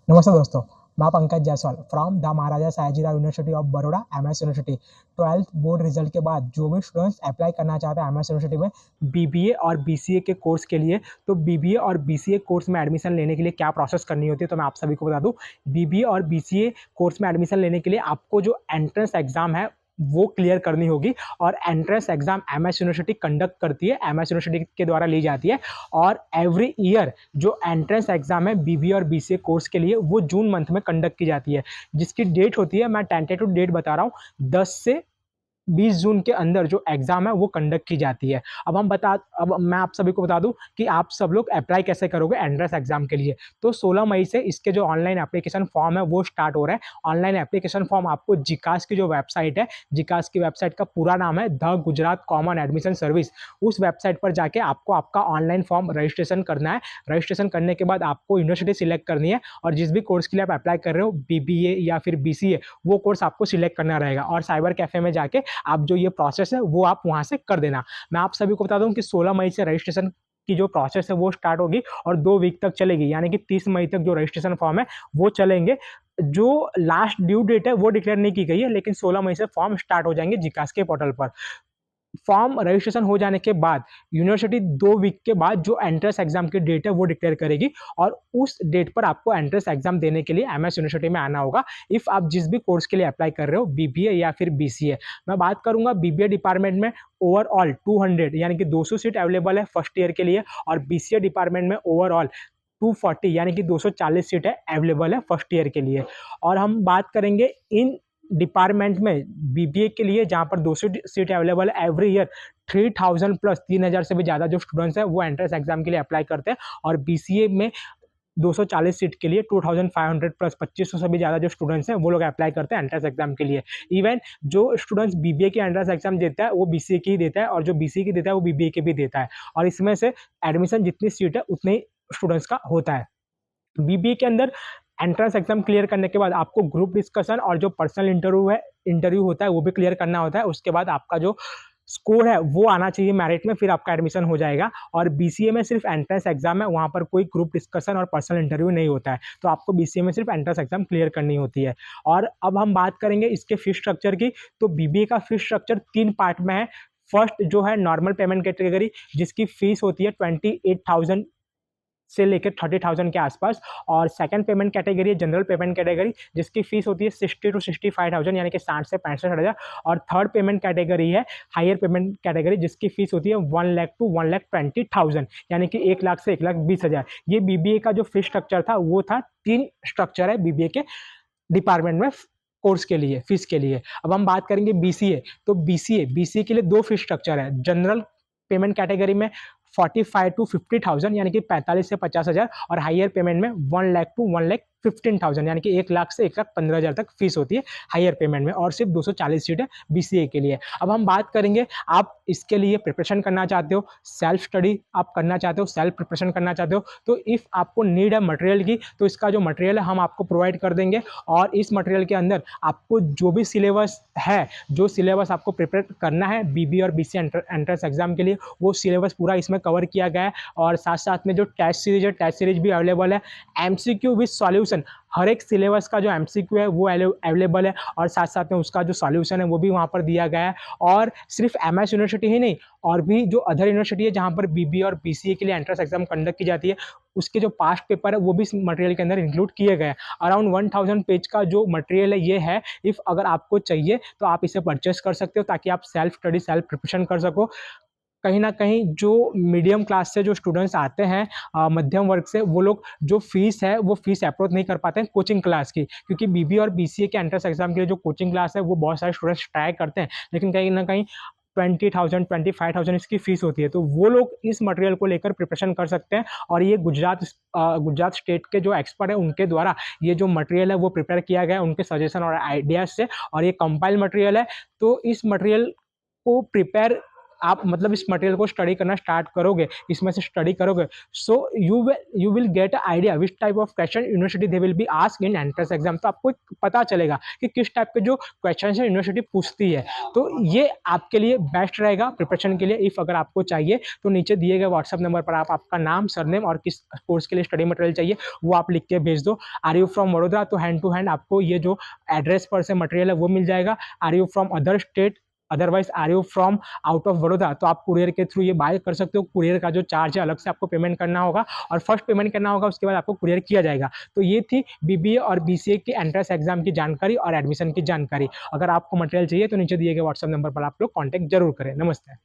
नमस्ते दोस्तों, मैं Pankaj Jaiswal from the Maharaja Sayajirao university of Baroda MS university. 12th board result के बाद जो भी स्टूडेंट्स अप्लाई करना चाहते हैं एमएस यूनिवर्सिटी में बीबीए और बीसीए के कोर्स के लिए, तो बीबीए और बीसीए कोर्स में एडमिशन लेने के लिए क्या प्रोसेस करनी होती है, तो मैं आप सभी को बता दूं। बीबीए और बीसीए कोर्स में एडमिशन लेने के लिए आपको जो एंट्रेंस एग्जाम है वो क्लियर करनी होगी, और entrance exam MS university conduct करती है, एमएस यूनिवर्सिटी के द्वारा ली जाती है। और एवरी ईयर जो एंट्रेंस एग्जाम है बीबीए और बीसीए कोर्स के लिए वो जून मंथ में कंडक्ट की जाती है, जिसकी डेट होती है, मैं टेंटेटिव डेट बता रहा हूँ, 10 से 20 जून के अंदर जो एग्जाम है वो कंडक्ट की जाती है। अब मैं आप सभी को बता दूं कि आप सब लोग अप्लाई कैसे करोगे एंट्रेंस एग्जाम के लिए। तो 16 मई से इसके जो ऑनलाइन एप्लीकेशन फॉर्म है वो स्टार्ट हो रहा है। ऑनलाइन एप्लीकेशन फॉर्म आपको जिकास की जो वेबसाइट है, जिकास की वेबसाइट का पूरा नाम है the Gujarat common admission service. उस वेबसाइट पर जाके आपको आपका ऑनलाइन फॉर्म रजिस्ट्रेशन करना है। रजिस्ट्रेशन करने के बाद आपको यूनिवर्सिटी सिलेक्ट करनी है, और जिस भी कोर्स के लिए आप अप्लाई कर रहे हो, बीबीए या फिर बीसीए, वो कोर्स आपको सिलेक्ट करना रहेगा। और साइबर कैफे में जाके आप जो ये प्रोसेस है वो आप वहां से कर देना। मैं आप सभी को बता दूं कि 16 मई से रजिस्ट्रेशन की जो प्रोसेस है वो स्टार्ट होगी और 2 वीक तक चलेगी, यानी कि 30 मई तक जो रजिस्ट्रेशन फॉर्म है वो चलेंगे। जो लास्ट ड्यू डेट है वो डिक्लेयर नहीं की गई है, लेकिन 16 मई से फॉर्म स्टार्ट हो जाएंगे जिकास के पोर्टल पर। फॉर्म रजिस्ट्रेशन हो जाने के बाद यूनिवर्सिटी 2 वीक के बाद जो एंट्रेंस एग्जाम की डेट है वो डिक्लेयर करेगी, और उस डेट पर आपको एंट्रेंस एग्जाम देने के लिए एमएस यूनिवर्सिटी में आना होगा, इफ आप जिस भी कोर्स के लिए अप्लाई कर रहे हो, बीबीए या फिर बीसीए। मैं बात करूंगा बीबीए डिपार्टमेंट में ओवरऑल 200 यानी कि 200 सीट अवेलेबल है फर्स्ट ईयर के लिए, और बीसीए डिपार्टमेंट में ओवरऑल 240 यानी कि 240 सीटें अवेलेबल है फर्स्ट ईयर के लिए। और हम बात करेंगे इन डिपार्टमेंट में बीबीए के लिए, जहां पर 200 सीट अवेलेबल है एवरी ईयर। 3000 प्लस 3000 से भी ज़्यादा जो स्टूडेंट्स हैं वो एंट्रेंस एग्जाम के लिए अप्लाई करते हैं, और बीसीए में 240 सीट के लिए 2500 प्लस 2500 से भी ज़्यादा जो स्टूडेंट्स हैं वो लोग अप्लाई करते हैं एंट्रेंस एग्जाम के लिए। इवन जो स्टूडेंट्स बीबीए की एंट्रेंस एग्जाम देता है वो बीसीए की ही देता है, और जो बीसीए की देता है वो बीबीए की भी देता है, और इसमें से एडमिशन जितनी सीट है उतने ही स्टूडेंट्स का होता है। बीबीए के अंदर एंट्रेंस एग्जाम क्लियर करने के बाद आपको ग्रुप डिस्कशन और जो पर्सनल इंटरव्यू होता है वो भी क्लियर करना होता है। उसके बाद आपका जो स्कोर है वो आना चाहिए मेरिट में, फिर आपका एडमिशन हो जाएगा। और बीसीए में सिर्फ एंट्रेंस एग्जाम है, वहां पर कोई ग्रुप डिस्कशन और पर्सनल इंटरव्यू नहीं होता है, तो आपको बीसीए में सिर्फ एंट्रेंस एग्जाम क्लियर करनी होती है। और अब हम बात करेंगे इसके फीस स्ट्रक्चर की। तो बीबीए का फीस स्ट्रक्चर 3 पार्ट में है। फर्स्ट जो है नॉर्मल पेमेंट कैटेगरी, जिसकी फीस होती है 28,000 से लेकर 30,000 के आसपास। और सेकंड पेमेंट कैटेगरी है जनरल पेमेंट कैटेगरी, जिसकी फीस होती है 60 टू 65,000 यानी कि 60 से 65,000। और थर्ड पेमेंट कैटेगरी है हायर पेमेंट कैटेगरी, जिसकी फीस होती है 1 लाख टू 1,20,000 यानी कि 1 लाख से 1,20,000। ये बीबीए का जो फीस स्ट्रक्चर था वो था। 3 स्ट्रक्चर है बीबीए के डिपार्टमेंट में कोर्स के लिए, फीस के लिए। अब हम बात करेंगे बीसीए। तो बीसीए के लिए 2 फीस स्ट्रक्चर है। जनरल पेमेंट कैटेगरी में 45 टू 50,000 यानी कि 45 से 50,000, और हायर पेमेंट में 1 लाख टू 1,15,000 यानी कि 1 लाख से 1,15,000 तक फीस होती है हायर पेमेंट में, और सिर्फ 240 सीट है बीसीए के लिए। अब हम बात करेंगे, आप इसके लिए प्रिपरेशन करना चाहते हो, सेल्फ स्टडी आप करना चाहते हो, सेल्फ प्रिपरेशन करना चाहते हो, तो इफ आपको नीड है मटेरियल की, तो इसका जो मटेरियल है हम आपको प्रोवाइड कर देंगे। और इस मटेरियल के अंदर आपको जो भी सिलेबस है, जो सिलेबस आपको प्रिपेयर करना है बीबी और बीसी एंट्रेंस एग्जाम के लिए, वो सिलेबस पूरा इसमें कवर किया गया है। और साथ साथ में जो टेस्ट सीरीज है, टेस्ट सीरीज भी अवेलेबल है। एमसीक्यू विद सॉल्यूशन, हर एक सिलेबस का जो एमसीक्यू है वो अवेलेबल है, और साथ साथ में उसका जो सॉल्यूशन है वो भी वहाँ पर दिया गया है। और सिर्फ एमएस यूनिवर्सिटी ही नहीं, और भी जो अदर यूनिवर्सिटी है जहाँ पर बीबी और बीसीए के लिए एंट्रेंस एग्जाम कंडक्ट की जाती है, उसके जो पास्ट पेपर है वो भी इस मटेरियल के अंदर इंक्लूड किए गए हैं। अराउंड 1000 पेज का जो मटेरियल है ये है। इफ अगर आपको चाहिए तो आप इसे परचेस कर सकते हो, ताकि आप सेल्फ स्टडी, सेल्फ प्रिपरेशन कर सको। कहीं ना कहीं जो मीडियम क्लास से जो स्टूडेंट्स आते हैं, मध्यम वर्ग से, वो लोग जो फीस है वो फीस अप्रोच नहीं कर पाते हैं कोचिंग क्लास की, क्योंकि बीबी और बीसीए के एंट्रेंस एग्जाम के लिए जो कोचिंग क्लास है वो बहुत सारे स्टूडेंट्स ट्राई करते हैं, लेकिन कहीं ना कहीं 20,000 25,000 इसकी फीस होती है। तो वो लोग इस मटेरियल को लेकर प्रिपरेशन कर सकते हैं, और ये गुजरात स्टेट के जो एक्सपर्ट है उनके द्वारा ये जो मटेरियल है वो प्रिपेयर किया गया है, उनके सजेशन और आइडियाज से, और ये कंपाइल मटेरियल है। तो इस मटेरियल को प्रिपेयर आप मतलब इस मटेरियल को स्टडी करना स्टार्ट करोगे, इसमें से स्टडी करोगे, so you will get a idea which type of question university they will be ask in entrance exam. तो आपको एक पता चलेगा कि किस टाइप के जो क्वेश्चन है यूनिवर्सिटी पूछती है। तो ये आपके लिए बेस्ट रहेगा प्रिपरेशन के लिए। इफ अगर आपको चाहिए तो नीचे दिए गए व्हाट्सएप नंबर पर आप आपका नाम, सरनेम और किस कोर्स के लिए स्टडी मटेरियल चाहिए वो आप लिख के भेज दो। आर यू फ्रॉम वडोदरा, तो हैंड टू हैंड आपको ये जो एड्रेस पर से मटेरियल है वो मिल जाएगा। Are you from other state, otherwise are you from out of Baroda, तो आप कुरियर के थ्रू ये बाय कर सकते हो। कुरियर का जो चार्ज है अलग से आपको पेमेंट करना होगा और फर्स्ट पेमेंट करना होगा, उसके बाद आपको कुरियर किया जाएगा। तो ये थी बीबीए और बीसीए की एंट्रेंस एग्जाम की जानकारी और एडमिशन की जानकारी। अगर आपको मटेरियल चाहिए तो नीचे दिए गए व्हाट्सएप नंबर पर आप लोग कॉन्टैक्ट जरूर करें। नमस्ते।